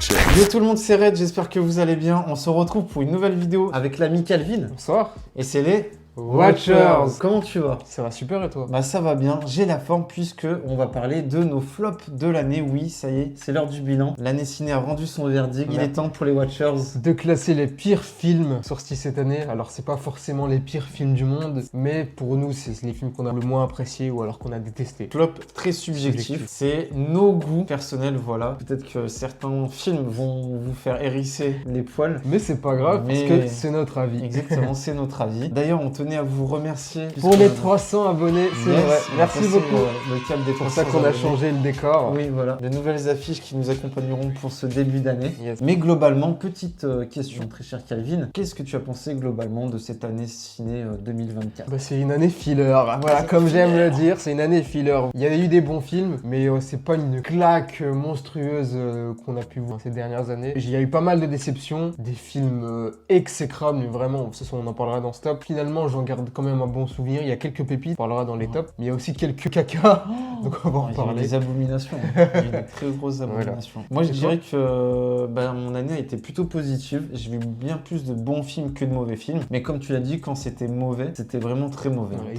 Punisher. Yo tout le monde, c'est Red, j'espère que vous allez bien. On se retrouve pour une nouvelle vidéo avec l'ami Calvin. Bonsoir. Et c'est les Watchers. Comment tu vas? Ça va super et toi? Bah ça va bien, j'ai la forme puisque on va parler de nos flops de l'année. Oui, ça y est, c'est l'heure du bilan. L'année ciné a rendu son verdict. Il est temps pour les Watchers de classer les pires films sortis cette année. Alors c'est pas forcément les pires films du monde, mais pour nous c'est les films qu'on a le moins appréciés ou alors qu'on a détestés. Flop très subjectif, c'est nos goûts personnels, voilà. Peut-être que certains films vont vous faire hérisser les poils. Mais c'est pas grave parce que c'est notre avis. Exactement, c'est notre avis. D'ailleurs, on tenait à vous remercier pour les 300 abonnés, c'est vrai. Merci beaucoup. Le cap des 300 pour ça qu'on a changé le décor. Oui, voilà. De nouvelles affiches qui nous accompagneront pour ce début d'année. Yes. Mais globalement, petite question, très cher Calvin. Qu'est-ce que tu as pensé globalement de cette année ciné 2024? Bah, c'est une année filler. Voilà, comme j'aime le dire, c'est une année filler. Il y a eu des bons films, mais c'est pas une claque monstrueuse qu'on a pu voir ces dernières années. Il y a eu pas mal de déceptions, des films exécrables, mais vraiment, ce soit on en parlera dans ce top. Finalement, j'en garde quand même un bon souvenir. Il y a quelques pépites, on parlera dans les tops, mais il y a aussi quelques caca, donc on va en parler. Des abominations, il y a eu de très grosses abominations. Voilà. Moi, je dirais que mon année a été plutôt positive. J'ai vu bien plus de bons films que de mauvais films, mais comme tu l'as dit, quand c'était mauvais, c'était vraiment très mauvais. Ouais,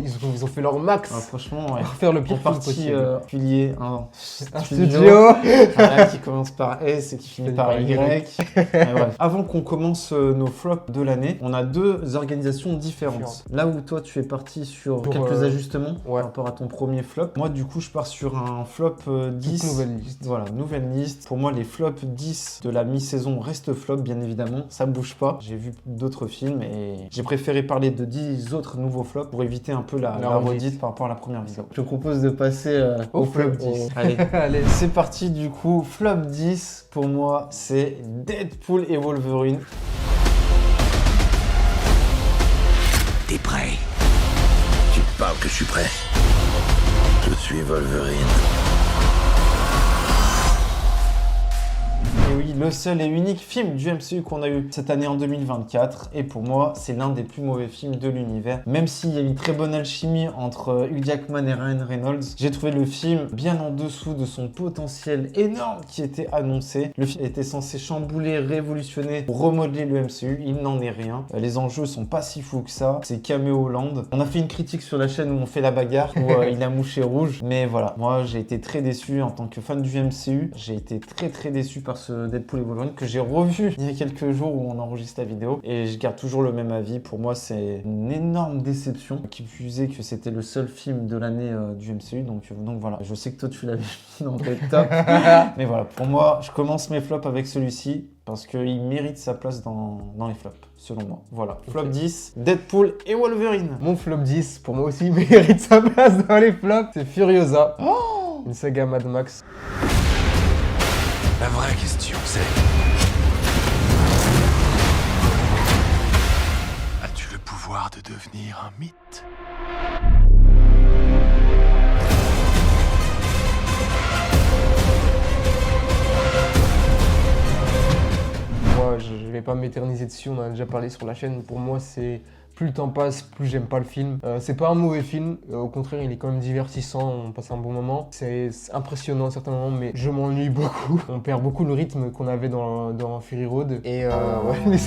ils ont fait leur max. Franchement, ouais. Pour faire le pire film possible. Pilier, un studio qui commence par S et qui finit par Y. Avant qu'on commence nos flops de l'année, on a deux organisations différentes. Là où toi tu es parti sur quelques ajustements par rapport à ton premier flop, moi du coup je pars sur un flop 10. Nouvelle liste. Voilà, nouvelle liste. Pour moi les flops 10 de la mi-saison restent flop bien évidemment, ça bouge pas. J'ai vu d'autres films et j'ai préféré parler de 10 autres nouveaux flops pour éviter un peu la redite par rapport à la première vidéo. Je te propose de passer au flop 10. Allez, c'est parti du coup. Flop 10 pour moi c'est Deadpool et Wolverine. T'es prêt? Tu parles que je suis prêt. Je suis Wolverine. Et oui, le seul et unique film du MCU qu'on a eu cette année en 2024. Et pour moi, c'est l'un des plus mauvais films de l'univers. Même s'il y a une très bonne alchimie entre Hugh Jackman et Ryan Reynolds, j'ai trouvé le film bien en dessous de son potentiel énorme qui était annoncé. Le film était censé chambouler, révolutionner, remodeler le MCU. Il n'en est rien. Les enjeux sont pas si fous que ça. C'est Cameo Land. On a fait une critique sur la chaîne où on fait la bagarre, où il a mouché rouge. Mais voilà, moi j'ai été très déçu en tant que fan du MCU. J'ai été très déçu par ce Deadpool et Wolverine que j'ai revu il y a quelques jours où on enregistre la vidéo et je garde toujours le même avis. Pour moi c'est une énorme déception, qui plus est que c'était le seul film de l'année du MCU, donc voilà, je sais que toi tu l'avais mis dans tes top mais voilà, pour moi je commence mes flops avec celui-ci parce qu'il mérite sa place dans les flops selon moi. Voilà, flop 10, Deadpool et Wolverine. Mon flop 10 pour moi aussi mérite sa place dans les flops, c'est Furiosa, une saga Mad Max. La vraie question c'est... As-tu le pouvoir de devenir un mythe? Moi, je vais pas m'éterniser dessus, on en a déjà parlé sur la chaîne. Pour moi, c'est... Plus le temps passe, plus j'aime pas le film. C'est pas un mauvais film, au contraire il est quand même divertissant, on passe un bon moment. C'est impressionnant à certains moments, mais je m'ennuie beaucoup. On perd beaucoup le rythme qu'on avait dans Fury Road. Et mais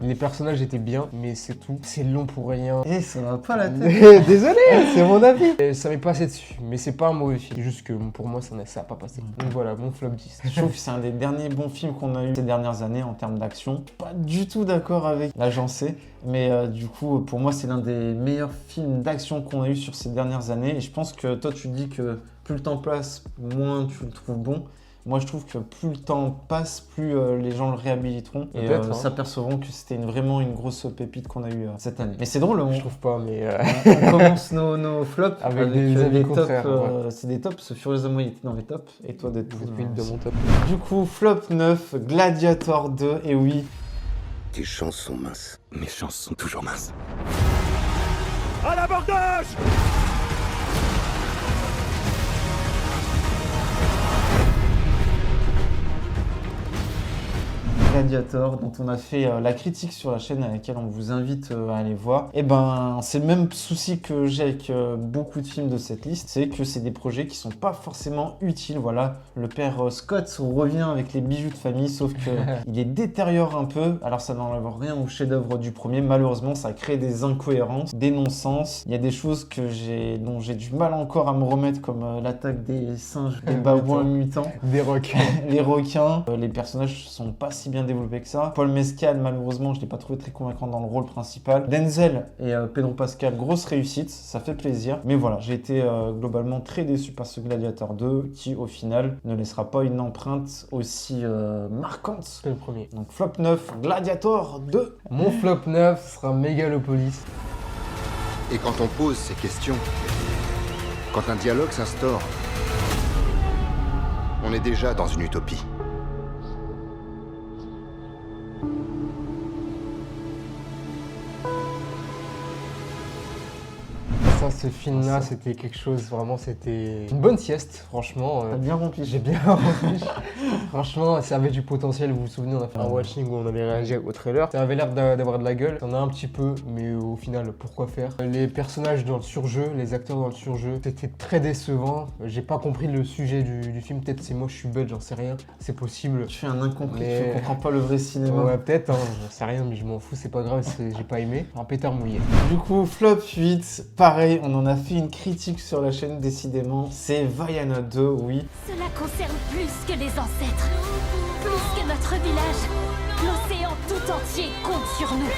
les personnages étaient bien, mais c'est tout. C'est long pour rien. Et ça va pas la tête. Désolé, c'est mon avis. Et ça m'est passé dessus, mais c'est pas un mauvais film. Juste que pour moi ça a pas passé. Donc voilà, mon flop 10. Je trouve que c'est un des derniers bons films qu'on a eu ces dernières années en termes d'action. Pas du tout d'accord avec l'Agencé, mais du coup pour moi c'est l'un des meilleurs films d'action qu'on a eu sur ces dernières années. Et je pense que toi tu dis que plus le temps passe, moins tu le trouves bon. Moi je trouve que plus le temps passe, plus les gens le réhabiliteront et s'apercevront que c'était vraiment une grosse pépite qu'on a eu cette année. Mais c'est drôle, je trouve pas, mais on commence nos flops avec des avis contraires. C'est des tops, ce Furiosa moi il était dans les tops et toi Deadpool de mon top. Du coup flop 9, Gladiator 2, et oui. Tes chances sont minces. Mes chances sont toujours minces. À l'abordage! Gladiator, dont on a fait la critique sur la chaîne, à laquelle on vous invite à aller voir. Et ben, c'est le même souci que j'ai avec beaucoup de films de cette liste, c'est que c'est des projets qui sont pas forcément utiles. Voilà, le père Scott revient avec les bijoux de famille, sauf que il les détériore un peu. Alors ça n'enlève rien au chef-d'œuvre du premier. Malheureusement, ça crée des incohérences, des non-sens. Il y a des choses dont j'ai du mal encore à me remettre, comme l'attaque des singes, des babouins mutants, Des requins. les requins. Les personnages sont pas si bien développés que ça. Paul Mescal, malheureusement, je l'ai pas trouvé très convaincant dans le rôle principal. Denzel et Pedro Pascal, grosse réussite, ça fait plaisir. Mais voilà, j'ai été globalement très déçu par ce Gladiator 2 qui, au final, ne laissera pas une empreinte aussi marquante C'est le premier. Donc flop 9, Gladiator 2. Mon flop 9 sera Megalopolis. Et quand on pose ces questions, quand un dialogue s'instaure, on est déjà dans une utopie. Ça, ce film-là, c'était quelque chose, vraiment, c'était une bonne sieste, franchement. T'as bien rempli. J'ai bien rempli. Franchement, ça avait du potentiel. Vous vous souvenez, on a fait un watching où on avait réagi au trailer. Ça avait l'air d'avoir de la gueule. Ça en a un petit peu, mais au final, pourquoi faire? Les personnages dans le surjeu, les acteurs dans le surjeu, c'était très décevant. J'ai pas compris le sujet du film. Peut-être c'est moi, je suis bête, j'en sais rien. C'est possible. Tu fais un incompris, Mais- tu comprends pas le vrai cinéma. Ouais, peut-être, hein, j'en sais rien, mais je m'en fous, c'est pas grave, j'ai pas aimé. Un pétard mouillé. Du coup, flop 8, pareil, on en a fait une critique sur la chaîne, décidément. C'est Vaiana 2, oui. Cela concerne plus que les ancêtres, plus que notre village. L'océan tout entier compte sur nous.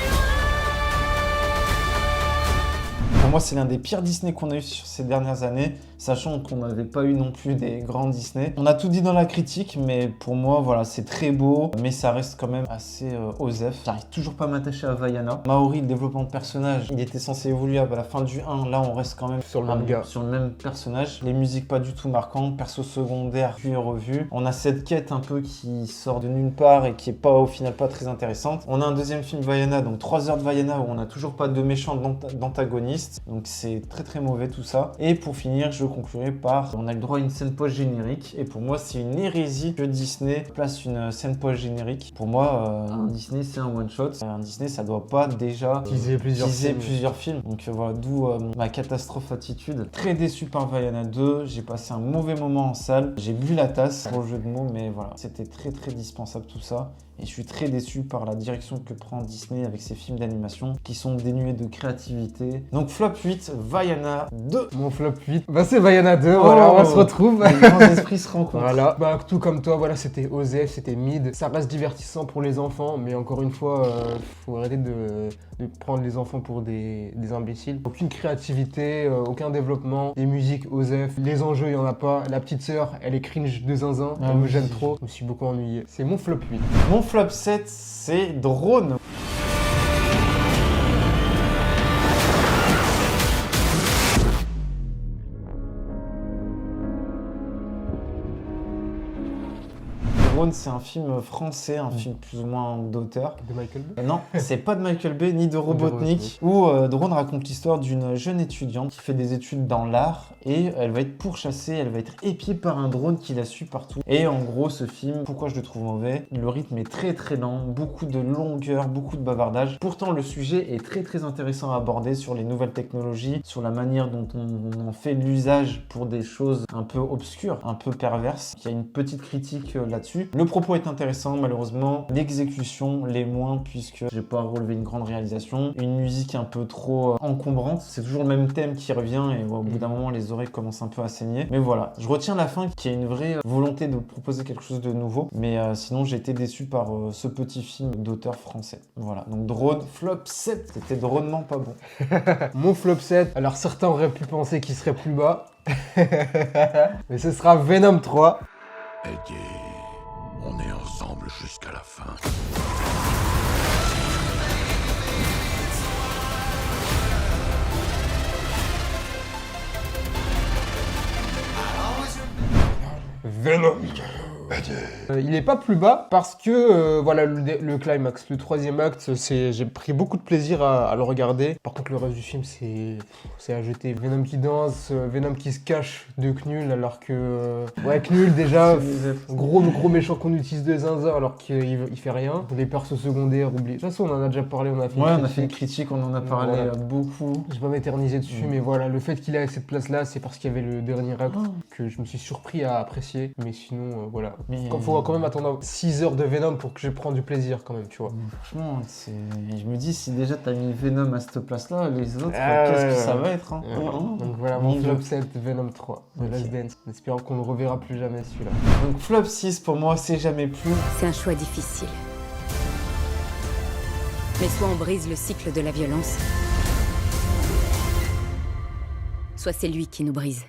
Pour moi, c'est l'un des pires Disney qu'on a eu sur ces dernières années, sachant qu'on n'avait pas eu non plus des grands Disney. On a tout dit dans la critique, mais pour moi, voilà, c'est très beau, mais ça reste quand même assez osef. J'arrive toujours pas à m'attacher à Vaiana. Maori, le développement de personnage, il était censé évoluer à la fin du 1. Là, on reste quand même Sur le même gars. sur le même personnage. Les musiques pas du tout marquantes, perso secondaire, puis revu. On a cette quête un peu qui sort de nulle part et qui est pas au final pas très intéressante. On a un deuxième film Vaiana, donc 3 heures de Vaiana où on n'a toujours pas de méchant d'antagoniste. Donc c'est très très mauvais tout ça. Et pour finir, je conclurai par on a le droit à une scène post-générique. Et pour moi, c'est une hérésie que Disney place une scène post-générique. Pour moi, un Disney, c'est un one-shot. Un Disney, ça doit pas déjà Teaser plusieurs plusieurs films. Donc voilà, d'où ma catastrophe attitude. Très déçu par Vaiana 2. J'ai passé un mauvais moment en salle. J'ai bu la tasse pour le jeu de mots, mais voilà, c'était très très dispensable tout ça. Et je suis très déçu par la direction que prend Disney avec ses films d'animation qui sont dénués de créativité. Donc flop 8, Vaiana 2. Mon flop 8, bah c'est Vaiana 2, voilà, on se retrouve. Les grands esprits se rencontrent. Voilà, bah tout comme toi, voilà, c'était OZEF, c'était mid. Ça reste divertissant pour les enfants, mais encore une fois, faut arrêter de prendre les enfants pour des imbéciles. Aucune créativité, aucun développement, les musiques OZEF, les enjeux, il y en a pas. La petite sœur, elle est cringe de zinzin, elle me gêne trop. Je me suis beaucoup ennuyé. C'est mon flop 8. Mon flop 7, c'est Drone. Drone, c'est un film français, un film plus ou moins d'auteur. De Michael Bay. Non, c'est pas de Michael Bay ni de Robotnik, où Drone raconte l'histoire d'une jeune étudiante qui fait des études dans l'art et elle va être pourchassée, elle va être épiée par un drone qui la suit partout. Et en gros, ce film, pourquoi je le trouve mauvais? Le rythme est très très lent, beaucoup de longueur, beaucoup de bavardage. Pourtant, le sujet est très très intéressant à aborder sur les nouvelles technologies, sur la manière dont on en fait l'usage pour des choses un peu obscures, un peu perverses. Il y a une petite critique là-dessus. Le propos est intéressant, malheureusement. L'exécution l'est moins, puisque j'ai pas relevé une grande réalisation. Une musique un peu trop encombrante. C'est toujours le même thème qui revient et au bout d'un moment, les oreilles commencent un peu à saigner. Mais voilà, je retiens la fin qui a une vraie volonté de proposer quelque chose de nouveau. Mais sinon, j'ai été déçu par ce petit film d'auteur français. Voilà, donc Drone, flop 7. C'était drônement pas bon. Mon flop 7, alors certains auraient pu penser qu'il serait plus bas. Mais ce sera Venom 3. Eddie, on est ensemble jusqu'à la fin. Venom. Eddie. Il est pas plus bas parce que, voilà, le climax, le troisième acte, j'ai pris beaucoup de plaisir à le regarder. Par contre, le reste du film, c'est à jeter. Venom qui danse, Venom qui se cache de Knull alors que... ouais, Knull déjà, gros méchant qu'on utilise de zinzin alors qu'il fait rien. Les persos secondaires, oubliés. De toute façon, on en a déjà parlé, on a fait une critique, on en a parlé beaucoup. Je vais pas m'éterniser dessus, mais voilà, le fait qu'il ait cette place-là, c'est parce qu'il y avait le dernier acte que je me suis surpris à apprécier. Mais sinon, voilà. Il faut quand même attendre 6 heures de Venom pour que je prenne du plaisir quand même, tu vois. Franchement, je me dis, si déjà t'as mis Venom à cette place-là, les autres, qu'est-ce que ça va être Donc voilà, mon flop 7, Venom 3, The Last Dance. En espérant qu'on ne reverra plus jamais celui-là. Donc flop 6, pour moi, c'est jamais plus. C'est un choix difficile. Mais soit on brise le cycle de la violence, soit c'est lui qui nous brise.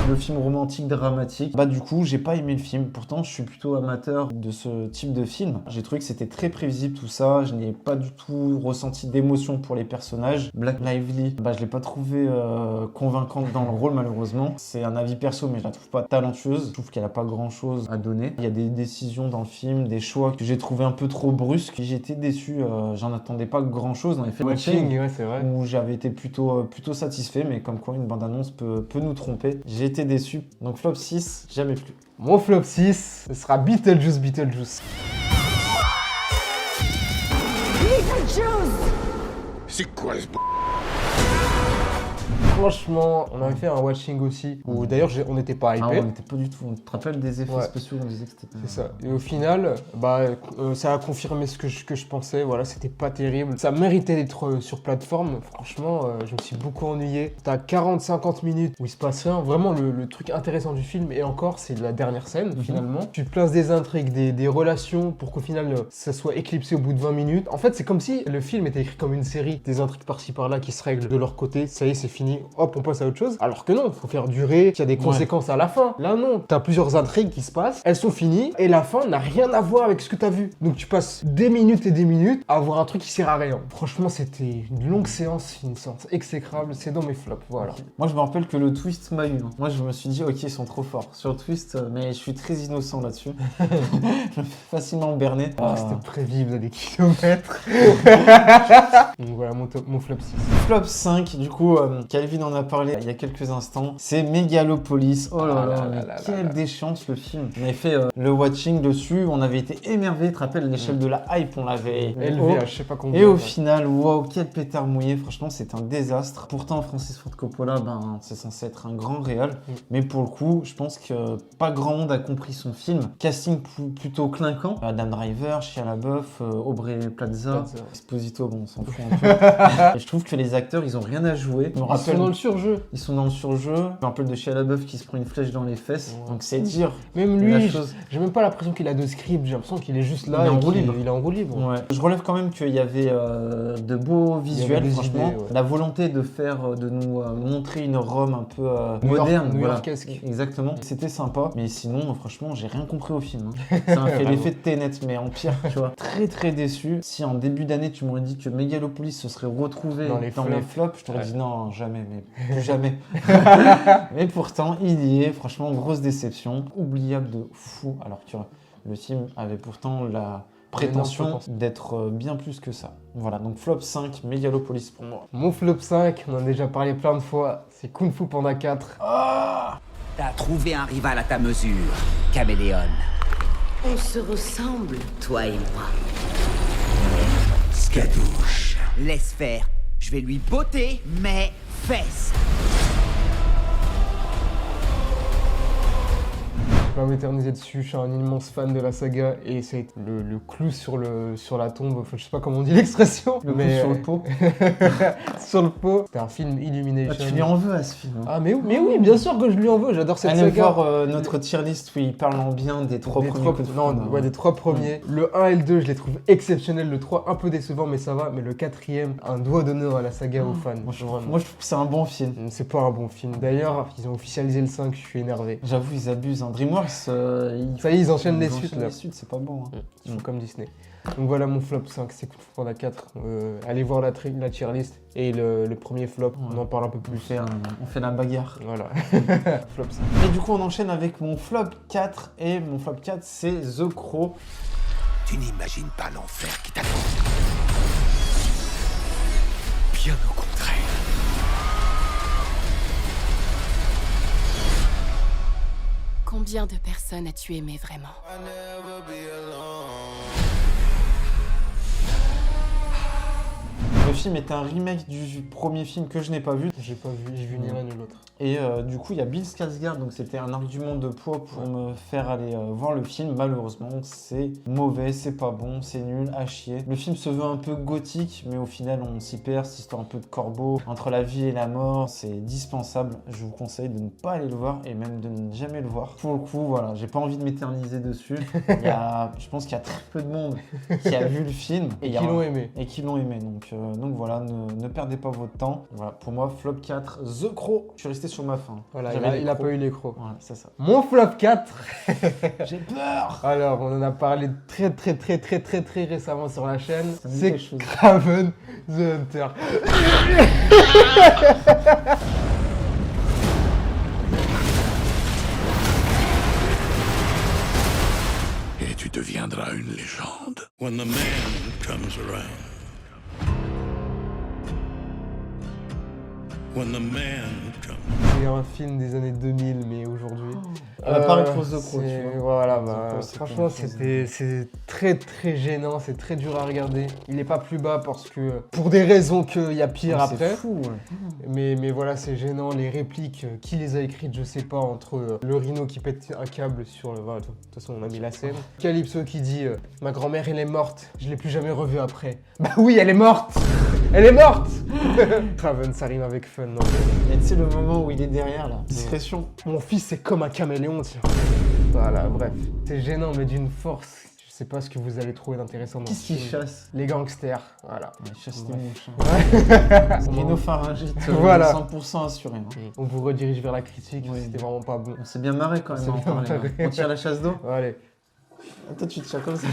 Le film romantique dramatique, bah du coup j'ai pas aimé le film, pourtant je suis plutôt amateur de ce type de film. J'ai trouvé que c'était très prévisible tout ça, je n'ai pas du tout ressenti d'émotion pour les personnages. Black Lively, bah je l'ai pas trouvé convaincante dans le rôle malheureusement. C'est un avis perso mais je la trouve pas talentueuse, je trouve qu'elle a pas grand chose à donner. Il y a des décisions dans le film, des choix que j'ai trouvé un peu trop brusques, j'ai été déçu, j'en attendais pas grand chose dans les faits. Watching, ouais c'est vrai. Où j'avais été plutôt satisfait, mais comme quoi une bande-annonce peut nous tromper. J'ai été déçu. Donc flop 6, jamais plus. Mon flop 6, ce sera Beetlejuice. C'est quoi ce Franchement, on avait fait un watching aussi, où d'ailleurs on n'était pas hypé. On n'était pas du tout. On te rappelle des effets spéciaux, on disait que c'était pas... C'est ça. Et au final, ça a confirmé ce que je pensais. Voilà, c'était pas terrible. Ça méritait d'être sur plateforme. Franchement, je me suis beaucoup ennuyé. T'as 40-50 minutes où il se passe rien. Vraiment, le truc intéressant du film, et encore, c'est la dernière scène, finalement. Tu te places des intrigues, des relations, pour qu'au final, ça soit éclipsé au bout de 20 minutes. En fait, c'est comme si le film était écrit comme une série. Des intrigues par-ci par-là qui se règlent de leur côté. Ça y est, c'est fini. Hop, on passe à autre chose. Alors que non, il faut faire durer, qu'il y a des conséquences à la fin. Là, non. T'as plusieurs intrigues qui se passent, elles sont finies, et la fin n'a rien à voir avec ce que t'as vu. Donc tu passes des minutes et des minutes à voir un truc qui sert à rien. Franchement, c'était une longue séance, une séance exécrable. C'est dans mes flops, voilà. Moi, je me rappelle que le twist m'a eu. Moi, je me suis dit, ok, ils sont trop forts sur le twist, mais je suis très innocent là-dessus. Je me fais facilement berner. C'était prévisible à des kilomètres. Donc voilà, mon flop 6. Flop 5, du coup, Calvin en a parlé il y a quelques instants, c'est Megalopolis. Oh là là, quelle déchéance le film. On avait fait le watching dessus, on avait été émerveillés, tu te rappelles, l'échelle de la hype, on l'avait élevé à je sais pas combien. Et au final, wow, quel pétard mouillé, franchement, c'est un désastre. Pourtant, Francis Ford Coppola, c'est censé être un grand réal, mais pour le coup, je pense que pas grand monde a compris son film. Casting plutôt clinquant, Adam Driver, Shia LaBeouf, Aubrey Plaza, Esposito, bon, on s'en fout un peu. Et je trouve que les acteurs, ils ont rien à jouer. Ils sont dans le surjeu. Ils sont dans le surjeu. Je me rappelle de Shia LaBeouf qui se prend une flèche dans les fesses. Donc c'est dire. Même lui, j'ai même pas l'impression qu'il a de script. J'ai l'impression qu'il est juste là. Il est en roue libre. Ouais. Je relève quand même qu'il y avait de beaux visuels, franchement. Idées, la volonté de nous montrer une Rome un peu moderne. New-Yorkesque. Exactement. C'était sympa. Mais sinon, franchement, j'ai rien compris au film. Ça m'a fait l'effet de Tenet, mais en pire, tu vois. Très très déçu. Si en début d'année, tu m'aurais dit que Megalopolis se serait retrouvé dans les flops, je t'aurais dit non, jamais, mais plus jamais. Mais pourtant, il y est. Franchement, grosse déception. Oubliable de fou. Alors que le film avait pourtant la prétention d'être bien plus que ça. Voilà, donc flop 5, Megalopolis pour moi. Mon flop 5, on en a déjà parlé plein de fois, c'est Kung Fu Panda 4. T'as trouvé un rival à ta mesure, Caméléon. On se ressemble, toi et moi. Scadouche. Laisse faire. Je vais lui botter mes fesses. Je vais pas m'éterniser dessus, je suis un immense fan de la saga et c'est le clou sur la tombe, enfin, je sais pas comment on dit l'expression. Le clou sur le pot. Sur le pot. C'était un film Illumination. Tu lui en veux à ce film. Ah mais oui, bien sûr que je lui en veux, j'adore cette saga. Allez voir notre tier list où il parle en bien des trois premiers. Des trois premiers. Le 1 et le 2, je les trouve exceptionnels. Le 3, un peu décevant, mais ça va. Mais le 4e, un doigt d'honneur à la saga aux fans. Moi, je trouve que c'est un bon film. C'est pas un bon film. D'ailleurs, ils ont officialisé le 5, je suis énervé. J'avoue, ils abusent. DreamWorks, inverse, Ça y est, ils enchaînent les suites, là. Les suites, c'est pas bon. Hein. Ils font comme Disney. Donc voilà mon flop 5, c'est Kung Fu Panda 4. Allez voir la tier list. Et le premier flop, on en parle un peu plus. On fait la bagarre. Voilà. Flop 5. Et du coup, on enchaîne avec mon flop 4. Et mon flop 4, c'est The Crow. Tu n'imagines pas l'enfer qui t'attend. Bien au contraire. Combien de personnes as-tu aimé vraiment? Le film est un remake du premier film que je n'ai pas vu. J'ai vu ni l'un ni l'autre. Et du coup, il y a Bill Skarsgård, donc c'était un argument de poids pour me faire aller voir le film. Malheureusement, c'est mauvais, c'est pas bon, c'est nul, à chier. Le film se veut un peu gothique, mais au final, on s'y perd. Cette histoire un peu de corbeau, entre la vie et la mort, c'est dispensable. Je vous conseille de ne pas aller le voir et même de ne jamais le voir. Pour le coup, voilà, j'ai pas envie de m'éterniser dessus. Je pense qu'il y a très peu de monde qui a vu le film Et qui l'ont aimé. Et qui l'ont aimé. Donc voilà, ne perdez pas votre temps. Voilà, pour moi, flop 4, The Crow. Je suis resté sur ma fin. Voilà, il a pas eu les crocs. Voilà, c'est ça. Mon flop 4. J'ai peur. Alors, on en a parlé très récemment sur la chaîne. Ça me dit C'est quelque chose. Kraven the Hunter. Et tu deviendras une légende. When the man comes around. When the man comes. C'est un film des années 2000, mais aujourd'hui. Pareil pour The Crow, tu vois. Voilà, The Crow, franchement, c'est très gênant, c'est très dur à regarder. Il est pas plus bas parce que, pour des raisons qu'il y a pire après. C'est fou, ouais. Mais voilà, c'est gênant. Les répliques, qui les a écrites, je sais pas, entre le rhino qui pète un câble sur le. Voilà, de toute façon, on a mis la scène. Calypso qui dit ma grand-mère, elle est morte, je l'ai plus jamais revue après. Bah oui, elle est morte. Elle est morte. Kraven, ça rime avec fun, non? Et tu sais, le moment où il est derrière, là, discrétion. Mon fils, c'est comme un caméléon, tiens. Voilà, bref. C'est gênant, mais d'une force. Je sais pas ce que vous allez trouver d'intéressant dans Qu'est-ce ce qu'il film. chasse? Les gangsters, voilà. Il chasse Bref. des mouches. Ouais. Rhinopharyngite, Voilà. 100% assuré. Hein. On vous redirige vers la critique, Oui. c'était vraiment pas bon. On s'est bien marré quand même. On s'est à en bien parler, marré. hein. On tire la chasse d'eau. Allez. Toi, tu te tires comme ça.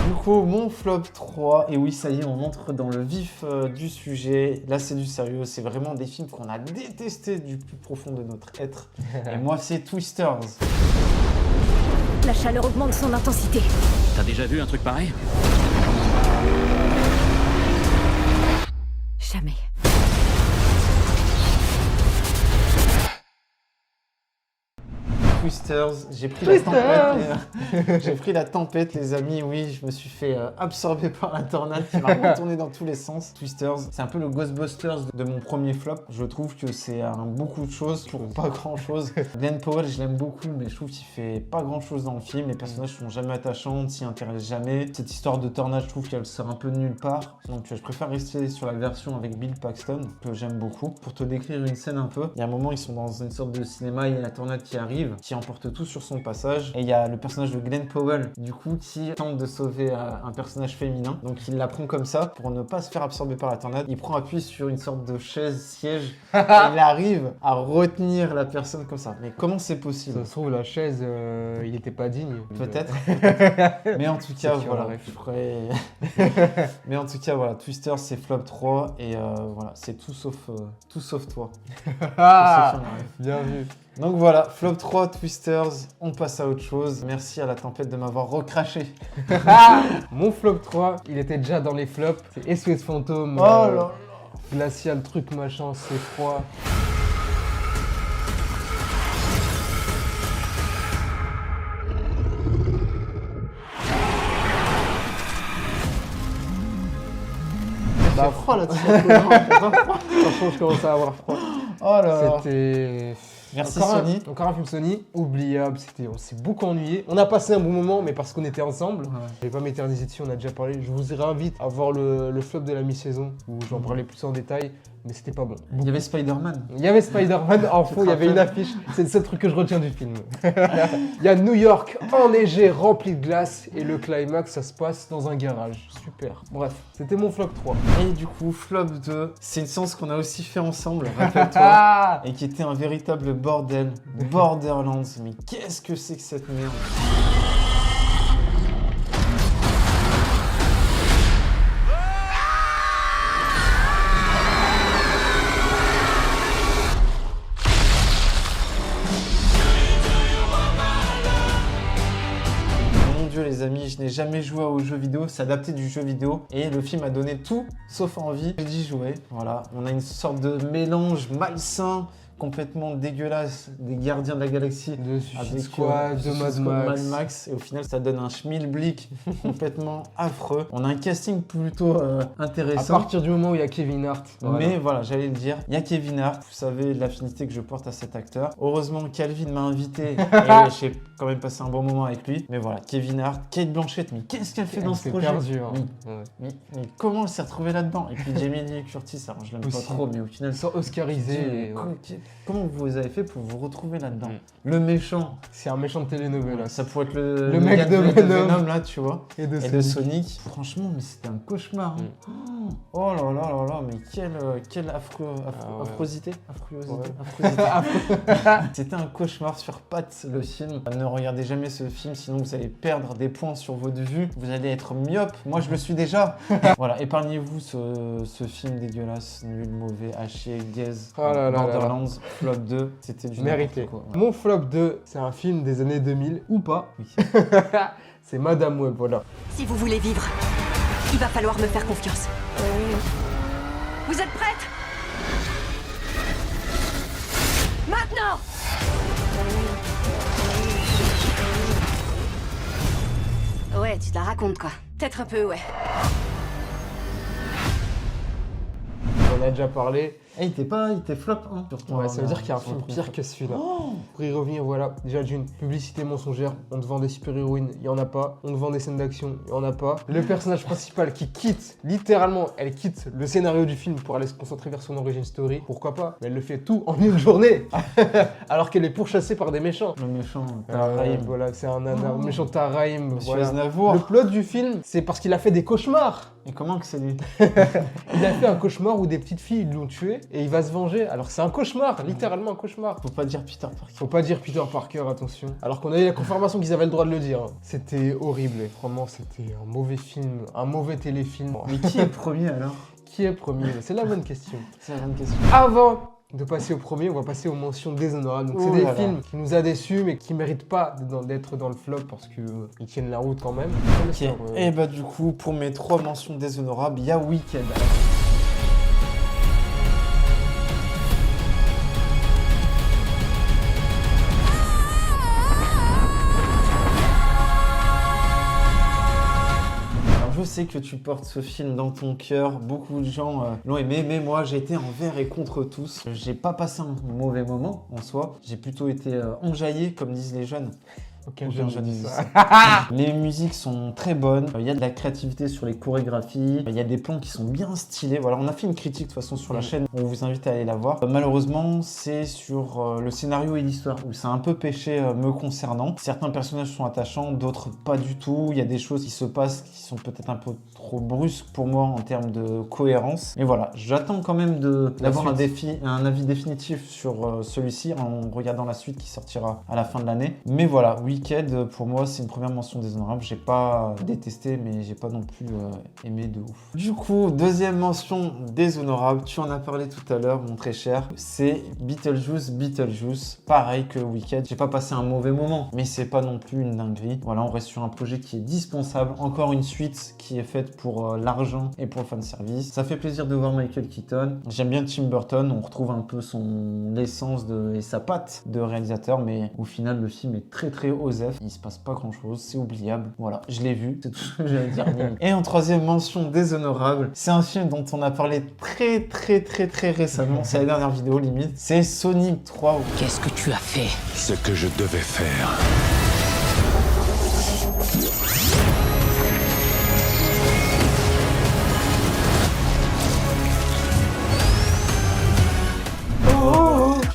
Du coup, mon flop 3. Et oui, ça y est, on entre dans le vif du sujet. Là, c'est du sérieux. C'est vraiment des films qu'on a détestés du plus profond de notre être. Et moi, c'est Twisters. La chaleur augmente son intensité. T'as déjà vu un truc pareil? Jamais. Twisters, j'ai pris la tempête. J'ai pris la tempête, les amis. Oui, je me suis fait absorber par la tornade qui m'a retourné dans tous les sens. Twisters, c'est un peu le Ghostbusters de mon premier flop. Je trouve que c'est beaucoup de choses pour pas grand chose. Glenn Powell, je l'aime beaucoup, mais je trouve qu'il fait pas grand chose dans le film. Les personnages sont jamais attachants, ne s'y intéressent jamais. Cette histoire de tornade, je trouve qu'elle sort un peu de nulle part. Donc je préfère rester sur la version avec Bill Paxton, que j'aime beaucoup. Pour te décrire une scène un peu, il y a un moment, ils sont dans une sorte de cinéma, il y a la tornade qui arrive, qui emporte tout sur son passage. Et il y a le personnage de Glenn Powell, du coup, qui tente de sauver un personnage féminin. Donc il la prend comme ça, pour ne pas se faire absorber par la tornade. Il prend appui sur une sorte de siège, et il arrive à retenir la personne comme ça. Mais comment c'est possible? Ça se trouve, la chaise, il était pas digne. Peut-être. Mais en tout cas, C'est qui voilà. en ref. Je ferai... Mais en tout cas, voilà. Twister, c'est flop 3. Et voilà, c'est tout sauf toi. Ah, Pour ceux qui en rêvent. bien vu. Donc voilà, flop 3, Twisters. On passe à autre chose. Merci à la tempête de m'avoir recraché. Mon flop 3, il était déjà dans les flops. C'est SOS Fantôme. Oh là là. Glacial, truc machin, c'est froid. Bah, froid là, tout simplement. Franchement, je commence à avoir froid. Oh là là. C'était... Merci encore Sony. Encore un film Sony, oubliable, on s'est beaucoup ennuyé. On a passé un bon moment, mais parce qu'on était ensemble. Ouais. Je vais pas m'éterniser dessus, on a déjà parlé. Je vous réinvite à voir le flop de la mi-saison, où j'en parlais plus en détail. mais c'était pas bon. Il y avait Spider-Man. Il y avait Spider-Man en fond, il y avait une affiche. C'est le seul truc que je retiens du film. Il y a New York enneigé, rempli de glace, et le climax, ça se passe dans un garage. Super. Bref, c'était mon flop 3. Et du coup, flop 2, c'est une séance qu'on a aussi fait ensemble, rappelle-toi. Ah Et qui était un véritable bordel. Borderlands, mais qu'est-ce que c'est que cette merde? Les amis, je n'ai jamais joué aux jeux vidéo, c'est adapté du jeu vidéo et le film a donné tout sauf envie d'y jouer. Voilà, on a une sorte de mélange malsain, complètement dégueulasse des Gardiens de la Galaxie de Suicide avec Squad, de Mad Max. Et au final, ça donne un schmilblick complètement affreux. On a un casting plutôt intéressant. À partir du moment où il y a Kevin Hart. Mais voilà, j'allais le dire, il y a Kevin Hart. Vous savez l'affinité que je porte à cet acteur. Heureusement, Calvin m'a invité et j'ai quand même passé un bon moment avec lui. Mais voilà, Kevin Hart, Kate Blanchett, mais qu'est-ce qu'elle fait dans ce projet? Perdu, hein. Mais comment elle s'est retrouvée là-dedans? Et puis Jamie Lee Curtis, alors je l'aime pas trop, mais au final... Sans oscarisé. Comment vous avez fait pour vous retrouver là-dedans? Le méchant. C'est un méchant de telenovela. Ça pourrait être le mec gars de Venom, là, tu vois. Et de Sonic. Franchement, mais c'était un cauchemar. Hein. Oh là là là là, mais quelle affrosité. C'était un cauchemar sur pattes, le film. Ne regardez jamais ce film, sinon vous allez perdre des points sur votre vue. Vous allez être myope. Moi, je le suis déjà. Voilà, épargnez-vous ce film dégueulasse, nul, mauvais, haché, gaze. Borderlands, flop 2, c'était du mérité. Quoi. Mon flop 2, c'est un film des années 2000, ou pas. Oui. C'est Madame Web, voilà. Si vous voulez vivre, il va falloir me faire confiance. Vous êtes prête? Maintenant! Ouais, tu te la racontes quoi. Peut-être un peu, ouais. On a déjà parlé. Il était flop 1 sur toi. Ouais, ça veut dire qu'il y a un film pire que celui-là. Pour y revenir, voilà. Déjà d'une publicité mensongère, on te vend des super-héroïnes, il y en a pas. On te vend des scènes d'action, il y en a pas. Le personnage principal qui quitte, littéralement, elle quitte le scénario du film pour aller se concentrer vers son origin story. Pourquoi pas? Mais elle le fait tout en une journée. Alors qu'elle est pourchassée par des méchants. Le méchant, voilà, c'est un méchant Taraim. Voilà. Le plot du film, c'est parce qu'il a fait des cauchemars. Et comment que c'est lui? Il a fait un cauchemar où des petites filles l'ont tué et il va se venger. Alors c'est un cauchemar, littéralement un cauchemar. Faut pas dire Peter Parker. Faut pas dire Peter Parker, attention. Alors qu'on a eu la confirmation qu'ils avaient le droit de le dire. C'était horrible et vraiment c'était un mauvais film, un mauvais téléfilm. Mais qui est premier alors? Qui est premier? C'est la bonne question. C'est la bonne question. Avant de passer au premier, on va passer aux mentions déshonorables. Donc c'est des films qui nous a déçus mais qui méritent pas d'être dans le flop parce que ils tiennent la route quand même. Ok. Et bah du coup, pour mes 3 mentions déshonorables, il y a Wicked. Je sais que tu portes ce film dans ton cœur, beaucoup de gens l'ont aimé, mais moi j'ai été envers et contre tous. J'ai pas passé un mauvais moment en soi, j'ai plutôt été enjaillé comme disent les jeunes. Aucun jeune dit ça. Les musiques sont très bonnes, il y a de la créativité sur les chorégraphies, il y a des plans qui sont bien stylés. Voilà, on a fait une critique de toute façon sur la chaîne, on vous invite à aller la voir. Malheureusement, c'est sur le scénario et l'histoire où c'est un peu péché me concernant. Certains personnages sont attachants, d'autres pas du tout. Il y a des choses qui se passent qui sont peut-être un peu trop brusques pour moi en termes de cohérence. Mais voilà, j'attends quand même d'avoir un avis définitif sur celui-ci en regardant la suite qui sortira à la fin de l'année. Mais voilà, Wicked, pour moi, c'est une première mention déshonorable. J'ai pas détesté, mais j'ai pas non plus aimé de ouf. Du coup, deuxième mention déshonorable, tu en as parlé tout à l'heure, mon très cher, c'est Beetlejuice. Pareil que Wicked, j'ai pas passé un mauvais moment, mais c'est pas non plus une dinguerie. Voilà, on reste sur un projet qui est dispensable. Encore une suite qui est faite pour l'argent et pour le fanservice. Ça fait plaisir de voir Michael Keaton. J'aime bien Tim Burton, on retrouve un peu l'essence et sa patte de réalisateur, mais au final, le film est très osef. Il se passe pas grand chose, c'est oubliable. Voilà, je l'ai vu, c'est tout ce que j'ai à dire. Et en troisième mention déshonorable, c'est un film dont on a parlé très récemment, c'est la dernière vidéo limite, c'est Sonic 3. Qu'est-ce que tu as fait? Ce que je devais faire.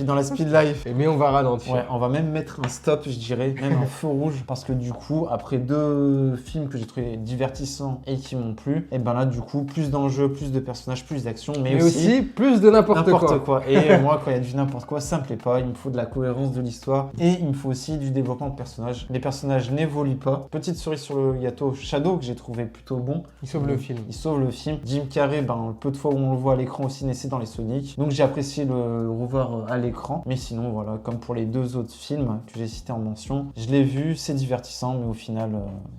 dans la speed life. Mais on va ralentir. Ouais, on va même mettre un stop, je dirais, même un feu rouge, parce que du coup, après 2 films que j'ai trouvé divertissants et qui m'ont plu, et ben là, du coup, plus d'enjeux, plus de personnages, plus d'action, mais aussi plus de n'importe quoi. Et moi, quand il y a du n'importe quoi, ça me plaît pas. Il me faut de la cohérence de l'histoire et il me faut aussi du développement de personnages. Les personnages n'évoluent pas. Petite cerise sur le gâteau, Shadow, que j'ai trouvé plutôt bon. Il sauve le film. Il sauve le film. Jim Carrey, ben, le peu de fois où on le voit à l'écran au ciné, c'est dans les Sonic. Donc j'ai apprécié le revoir à l'écran. Mais sinon, voilà, comme pour les 2 autres films que j'ai cités en mention, je l'ai vu, c'est divertissant, mais au final,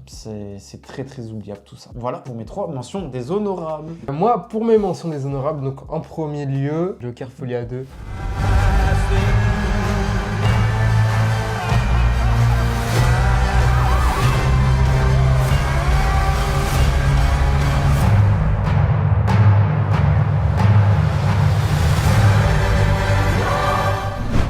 c'est très très oubliable tout ça. Voilà pour mes 3 mentions déshonorables. Moi, pour mes mentions déshonorables, donc en premier lieu, Joker Folia 2.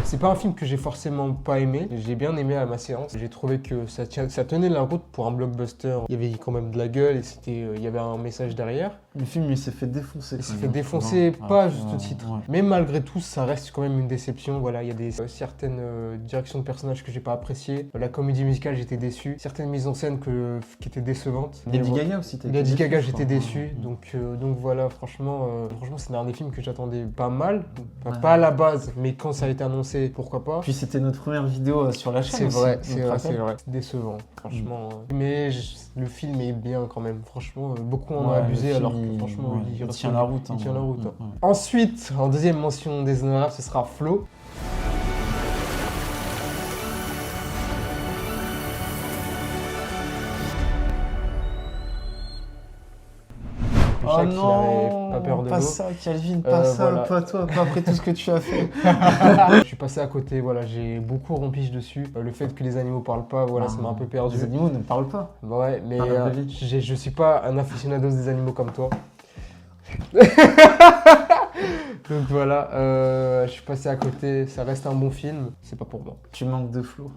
C'est pas un film que j'ai forcément pas aimé, j'ai bien aimé à ma séance. J'ai trouvé que ça tenait la route pour un blockbuster. Il y avait quand même de la gueule et il y avait un message derrière. Le film, il s'est fait défoncer. Il s'est fait défoncer, pas à juste titre. Ouais. Mais malgré tout, ça reste quand même une déception. Voilà, il y a des certaines directions de personnages que j'ai pas appréciées. La comédie musicale, j'étais déçu. Certaines mises en scène qui étaient décevantes. Lady Gaga aussi, Lady Gaga, j'étais déçu. Donc voilà, franchement, c'est un des films que j'attendais pas mal. Enfin, pas à la base, mais quand ça a été annoncé, pourquoi pas. Puis c'était notre première vidéo sur la chaîne. C'est vrai. C'est décevant, franchement. Mais le film est bien quand même. Franchement, beaucoup en ont abusé alors que franchement, il tient la route. Il tient la route. Ensuite, en deuxième mention déshonorable, ce sera Flo. Oh non, pas peur de pas l'eau. ça, Calvin, pas ça, voilà. pas toi, pas après tout ce que tu as fait. Je suis passé à côté, voilà, j'ai beaucoup rompiche dessus. Le fait que les animaux parlent pas, voilà, ça m'a un peu perdu. Les animaux ne parlent pas. Ouais, mais je suis pas un aficionado des animaux comme toi. Donc voilà, je suis passé à côté, ça reste un bon film, c'est pas pour moi. Tu manques de flow.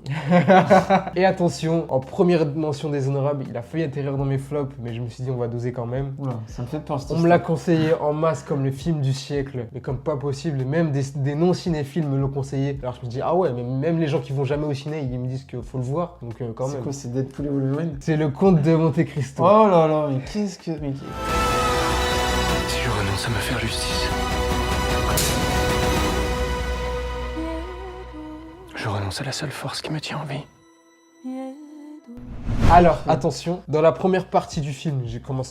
Et attention, en première mention déshonorable, il a failli atterrir dans mes flops, mais je me suis dit on va doser quand même. Oula, ça me fait peur. On me l'a conseillé en masse comme le film du siècle, mais comme pas possible, et même des non-cinéphiles me l'ont conseillé. Alors je me dis ah ouais, mais même les gens qui vont jamais au ciné, ils me disent qu'il faut le voir, donc quand même. C'est quoi, c'est Deadpool et Wolverine? C'est le Comte de Monte Cristo. Oh là là, mais qu'est-ce que... Si je renonce à me faire justice, je renonce à la seule force qui me tient en vie. Alors, attention, dans la première partie du film,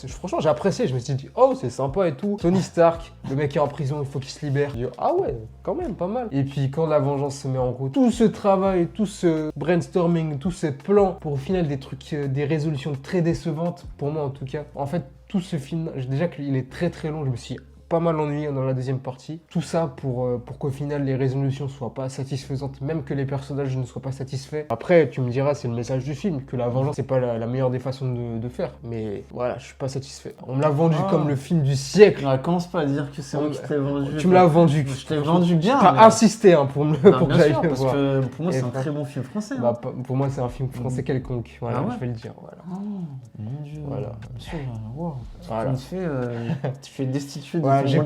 franchement, j'ai apprécié, je me suis dit, oh, c'est sympa et tout. Tony Stark, le mec est en prison, il faut qu'il se libère. J'ai dit, ah ouais, quand même, pas mal. Et puis, quand la vengeance se met en route, tout ce travail, tout ce brainstorming, tous ces plans, pour au final des trucs, des résolutions très décevantes, pour moi en tout cas. En fait, tout ce film, déjà qu'il est très très long, je me suis pas mal ennuyé dans la deuxième partie. Tout ça pour qu'au final les résolutions soient pas satisfaisantes, même que les personnages ne soient pas satisfaits. Après, tu me diras, c'est le message du film, que la vengeance c'est pas la meilleure des façons de faire. Mais voilà, je suis pas satisfait. On me l'a vendu comme le film du siècle. Non, commence pas à dire que c'est moi qui t'ai vendu. Tu me l'as vendu. Je t'ai vendu bien. T'as insisté hein, pour que j'aille le voir. Parce que pour moi c'est un très bon film français. Bah, pour moi c'est un film français quelconque. Voilà, je vais le dire. Voilà. Oh, mon Dieu. Voilà. Monsieur, wow. Voilà. Tu fais destituer de J'y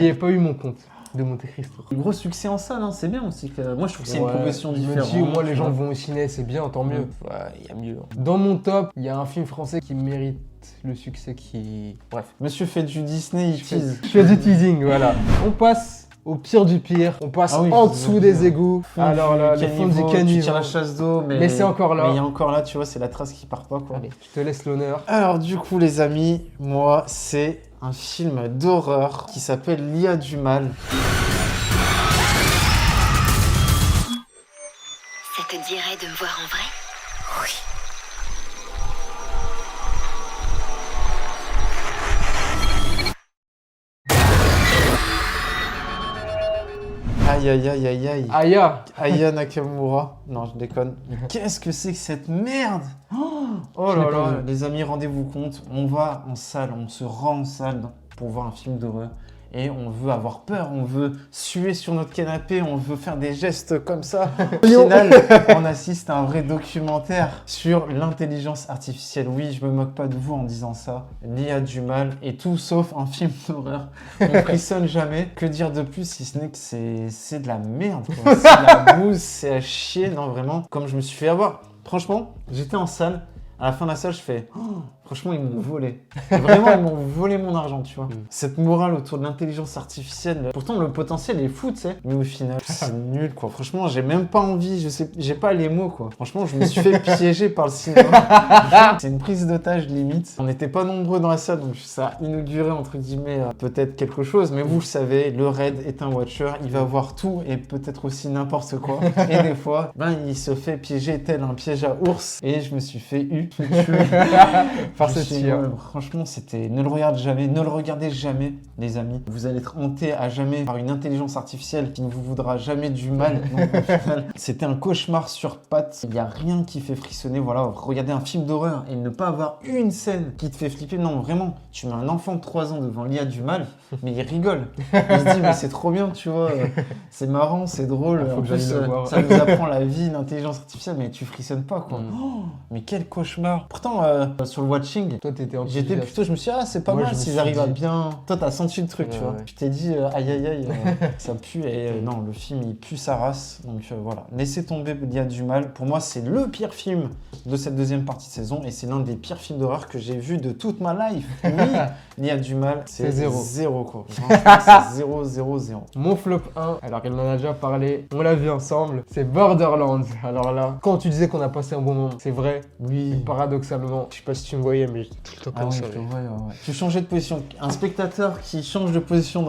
ai pas eu mon compte de Monte Cristo. Gros succès en salle, hein, c'est bien aussi. Moi je trouve que c'est une progression différente. Si au moins les gens vont au ciné, c'est bien, tant mieux. Il y a mieux. Dans mon top, il y a un film français qui mérite le succès qui... Bref. Monsieur fait du Disney, il tease. Je fais du teasing, voilà. On passe au pire du pire. On passe en dessous des égouts. Alors là, le fond du caniveau. Tu tires la chasse d'eau, mais c'est encore là. Mais il y a encore là, tu vois, c'est la trace qui part pas, quoi. Allez, je te laisse l'honneur. Alors du coup, les amis, moi, c'est un film d'horreur qui s'appelle L'I a du mal. Ça te dirait de me voir en vrai? Oui. Aïe aïe aïe aïe aïe. Aya. Aya Nakamura. Non, je déconne. Mais qu'est-ce que c'est que cette merde? Oh là là, les amis, rendez-vous compte. On va en salle, on se rend en salle pour voir un film d'horreur. et on veut avoir peur, on veut suer sur notre canapé, on veut faire des gestes comme ça. Au final, on assiste à un vrai documentaire sur l'intelligence artificielle. Oui, je me moque pas de vous en disant ça. L'IA du mal est tout sauf un film d'horreur. On frissonne jamais. Que dire de plus si ce n'est que c'est de la merde, quoi. C'est de la bouse, c'est à chier. Non, vraiment, comme je me suis fait avoir. Franchement, j'étais en salle. À la fin de la salle, je fais oh, franchement, ils m'ont volé. Vraiment, ils m'ont volé mon argent, tu vois. Cette morale autour de l'intelligence artificielle, pourtant le potentiel est fou, tu sais. Mais au final, c'est nul, quoi. Franchement, j'ai même pas envie, j'ai pas les mots, quoi. Franchement, je me suis fait piéger par le cinéma. C'est une prise d'otage limite. On n'était pas nombreux dans la salle, donc ça a inauguré, entre guillemets, peut-être quelque chose. Mais vous le savez, le Raid est un watcher. Il va voir tout et peut-être aussi n'importe quoi. Et des fois, il se fait piéger tel un piège à ours. Et je me suis fait par ce tir. Franchement, c'était... Ne le regardez jamais, les amis. Vous allez être hantés à jamais par une intelligence artificielle qui ne vous voudra jamais du mal. Donc, au final, c'était un cauchemar sur pattes. Il n'y a rien qui fait frissonner. Voilà, regarder un film d'horreur et ne pas avoir une scène qui te fait flipper. Non, vraiment, tu mets un enfant de 3 ans devant l'IA du mal, mais il rigole. Il se dit, mais c'est trop bien, tu vois. C'est marrant, c'est drôle. Faut en que plus, j'aille le voir. ça nous apprend la vie, l'intelligence artificielle, mais tu frissonnes pas, quoi. Oh, mais quel cauchemar. Pourtant, sur le watching, Toi, t'étais j'étais plutôt, je me suis dit, ah, c'est pas Moi, mal je me s'ils suis arrivent à dit- bien. Toi, t'as senti le truc, tu vois. Ouais. Tu t'es dit, aïe, aïe, aïe, ça pue. Et non, le film, il pue sa race. Donc voilà, laissez tomber Il y a du mal. Pour moi, c'est le pire film de cette deuxième partie de saison. Et c'est l'un des pires films d'horreur que j'ai vu de toute ma life. Oui, Il y a du mal. C'est zéro. Zéro, quoi. Franchement, c'est 0, 0, 0. Mon flop 1, alors qu'elle en a déjà parlé, on l'a vu ensemble, c'est Borderlands. Alors là, quand tu disais qu'on a passé un bon moment, c'est vrai. Oui. Paradoxalement, je sais pas si tu me voyais, mais j'étais tout le temps Ah comme oui, ça. je te vois, ouais. Tu changeais de position. Un spectateur qui change de position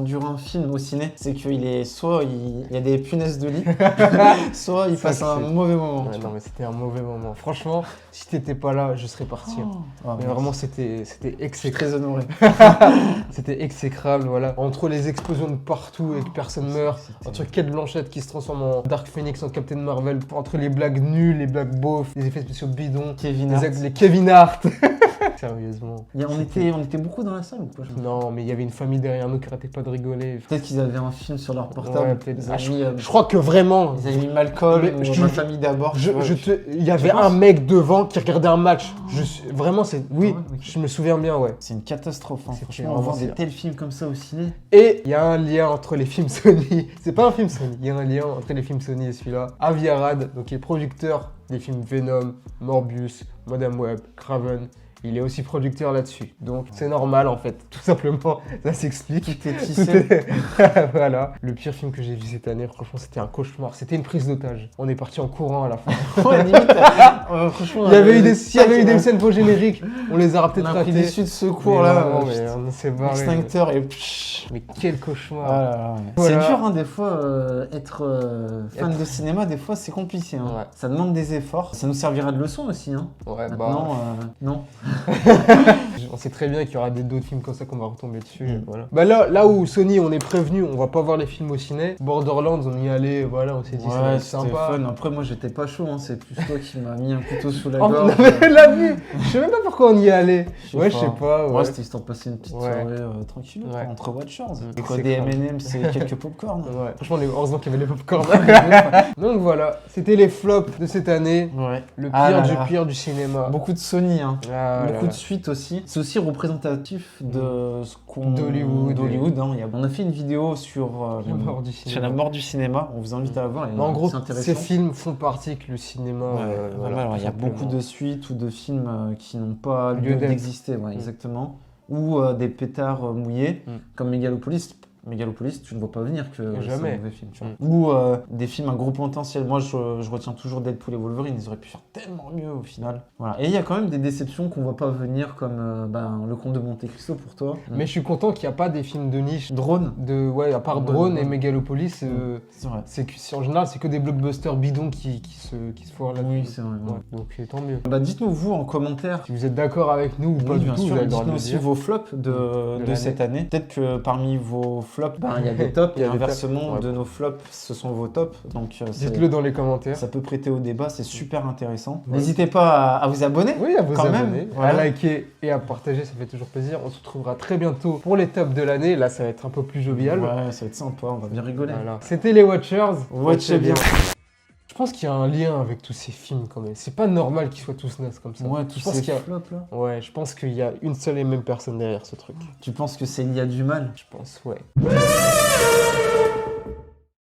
durant un film au ciné, c'est qu'il est soit il y a des punaises de lit, soit il Ça, passe un c'est- mauvais moment. Ouais, tu non, mais c'était un mauvais moment. Franchement, si t'étais pas là, je serais parti. hein. vois. Mais vraiment, c'était je suis exécrable. très honoré. C'était exécrable, voilà. Entre les explosions de partout et que personne meurt, entre Kate Blanchett qui se transforme en Dark Phoenix, en Captain Marvel, entre les blagues nulles, les blagues beaufs, les effets spéciaux bidons, Kevin Hart. les Kevin Hart. Sérieusement. On était beaucoup dans la salle ou pas? Non, mais il y avait une famille derrière nous qui arrêtait pas de rigoler. Peut-être qu'ils avaient un film sur leur Ouais, portable. peut-être. Ils Ah, avaient mis, je crois que vraiment, ils avaient mis Malcolm Mais ou je te- Ma famille d'abord. tu vois. il y avait penses un mec devant qui regardait un match. Vraiment, c'est. Oui, Ah ouais, ok. je me souviens bien, ouais. C'est une catastrophe. Hein. C'était Franchement, vraiment voir des pire. tels films comme ça au ciné. Et il y a un lien entre les films Sony. C'est pas un film Sony, il y a un lien entre les films Sony et celui-là. Avi Arad, donc il est producteur des films Venom, Morbius, Madame Web, Craven. Il est aussi producteur là-dessus. Donc c'est normal en fait, tout simplement, ça s'explique. Tout est Tout tissé. est- voilà. Le pire film que j'ai vu cette année, franchement, c'était un cauchemar. C'était une prise d'otage. On est parti en courant à la fin. Ouais, limite, franchement, Il y avait eu des scènes post-génériques, on les a peut-être On a pris des ratées. suites de secours là. mais on s'est barré. Extincteur et psh. Mais quel cauchemar. Ah là là, ouais. Voilà. C'est dur, hein, des fois, être fan de cinéma, des fois, c'est compliqué. Hein. Ouais. Ça demande des efforts. Ça nous servira de leçon aussi. Hein. Ouais, Maintenant, non. On sait très bien qu'il y aura d'autres films comme ça qu'on va retomber dessus. Mm. Voilà. Bah là où Sony, on est prévenu, on va pas voir les films au ciné. Borderlands, on y allait, voilà, on s'est dit ça va Ouais, être c'était sympa. fun. Après, moi, j'étais pas chaud. Hein. C'est plus toi qui m'as mis un couteau sous la Oh, gorge. non, mais la vue, je sais même pas pourquoi on y est allé. Ouais, je sais pas. Ouais, Ouais. c'était histoire de passer une petite Ouais. soirée tranquille Ouais. entre watchers. C'est Entre des grave. M&M's et quelques popcorn. Ouais. Franchement, heureusement qu'il y avait les popcorn. Donc voilà, c'était les flops de cette année. Ouais. Le pire Ah là du là. pire du cinéma. Beaucoup de Sony, hein. Ah là Beaucoup là. de suites aussi. C'est aussi représentatif de ce qu'on... D'Hollywood. Hein. On a fait une vidéo sur, La mort du sur cinéma. la mort du cinéma. On vous invite à la voir. Mais en gros, c'est intéressant. ces films font partie que le cinéma. Ouais, voilà, alors, il y a tout simplement. beaucoup de suites ou de films qui n'ont pas Lieu lieu d'être. d'exister, ouais, exactement. Ou des pétards mouillés, comme Megalopolis. Megalopolis, tu ne vois pas venir que c'est Jamais. un mauvais film. Tu vois. Ou des films à gros potentiel. Moi, je retiens toujours Deadpool et Wolverine. Ils auraient pu faire tellement mieux au final. Voilà. Et il y a quand même des déceptions qu'on ne voit pas venir, comme Le Comte de Monte Cristo pour toi. Mais je suis content qu'il n'y a pas des films de niche. Drone. Ouais, à part Ouais, Drone et ouais. Megalopolis, C'est vrai. en général, c'est que des blockbusters bidons qui se foirent là-dessus. Oui, c'est vrai. ouais. Ouais, donc tant mieux. Bah, dites-nous, vous, en commentaire, Si vous êtes d'accord avec nous ou pas oui, du bien tout, sûr, vous avez le droit de dites-nous le aussi dire. vos flops de l'année. cette année. Peut-être que parmi vos flops, ben, il y a des tops, Il y et a des tops. inversement, Ouais. de nos flops, ce sont vos tops. Donc, Dites-le dans les commentaires. ça peut prêter au débat, c'est super intéressant. N'hésitez pas à vous abonner. Oui, à vous quand abonner, même. à Voilà. liker et à partager, ça fait toujours plaisir. On se retrouvera très bientôt pour les tops de l'année. Là, ça va être un peu plus jovial. Ouais, ça va être sympa, on va bien rigoler. Voilà. C'était les Watchers. Watchez bien. Je pense qu'il y a un lien avec tous ces films quand même. C'est pas normal qu'ils soient tous nazes comme ça. Ouais, tous je pense ces qu'il y a... flops là. Ouais, je pense qu'il y a une seule et même personne derrière ce truc. Tu penses que c'est lié à du mal? Je pense, ouais.